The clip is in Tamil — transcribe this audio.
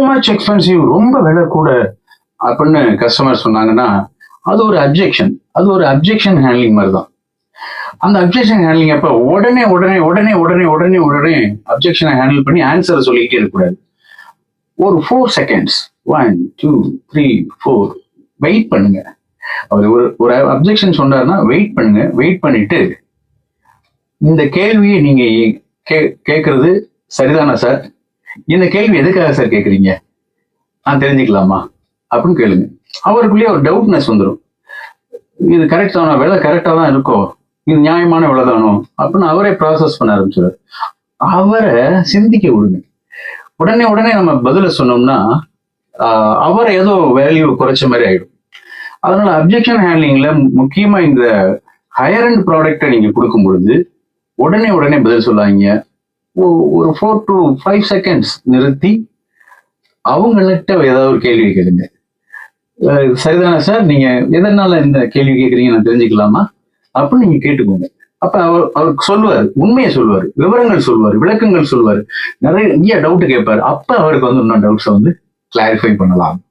மச் எக்ஸ்பென்சிவ், ரொம்ப விலை கூட அப்படின்னு கஸ்டமர் சொன்னாங்கன்னா அது ஒரு அப்ஜெக்ஷன். அது ஒரு அப்ஜெக்ஷன் ஹேண்ட்லிங் மாதிரி தான். அந்த அப்ஜெக்ஷன் ஹேண்ட்லிங் அப்ப உடனே உடனே உடனே உடனே உடனே உடனே அப்ஜெக்ஷனை ஹேண்டில் பண்ணி ஆன்சரை சொல்லிக்கிட்டே இருக்கக்கூடாது. ஒரு 4 செகண்ட்ஸ், 1 2 3 4 வெயிட் பண்ணுங்க. அவர் ஒரு அப்ஜெக்ஷன் சொன்னார்னா வெயிட் பண்ணுங்க. வெயிட் பண்ணிட்டு இந்த கேள்வியை நீங்க கேட்கறது சரிதானா சார்? இந்த கேள்வி எதுக்காக சார் கேட்குறீங்க? நான் தெரிஞ்சுக்கலாமா அப்படின்னு கேளுங்க. அவருக்குள்ளேயே ஒரு டவுட்னஸ் வந்துடும். இது கரெக்ட் தானோ, விலை கரெக்டாக தான் இருக்கும், இது நியாயமான விலை தானோ அப்படின்னு அவரே ப்ராசஸ் பண்ண ஆரம்பிச்சார். அவரை சிந்திக்க விடுங்க. உடனே உடனே நம்ம பதில சொன்னோம்னா அவரை ஏதோ வேல்யூ குறைச்ச மாதிரி ஆயிடும். அதனால அப்ஜெக்ஷன் ஹேண்ட்லிங்ல முக்கியமா இந்த ஹையர் அண்ட் ப்ராடக்டை நீங்க கொடுக்கும் பொழுது உடனே உடனே பதில் சொல்லாங்க. ஒரு 4 to 5 செகண்ட்ஸ் நிறுத்தி அவங்கள்ட்ட ஏதாவது ஒரு கேள்வி கேளுங்க. சரிதானே சார், நீங்க எதனால இந்த கேள்வி கேட்குறீங்க, நான் தெரிஞ்சுக்கலாமா அப்படின்னு நீங்க கேட்டுக்கோங்க. அப்ப அவர் சொல்லுவார், உண்மையை சொல்லுவார், விவரங்கள் சொல்லுவார், விளக்கங்கள் சொல்லுவார், நிறைய டவுட் கேட்பாரு. அப்ப அவருக்கு வந்து இன்னும் டவுட்ஸை வந்து கிளாரிஃபை பண்ணலாம்.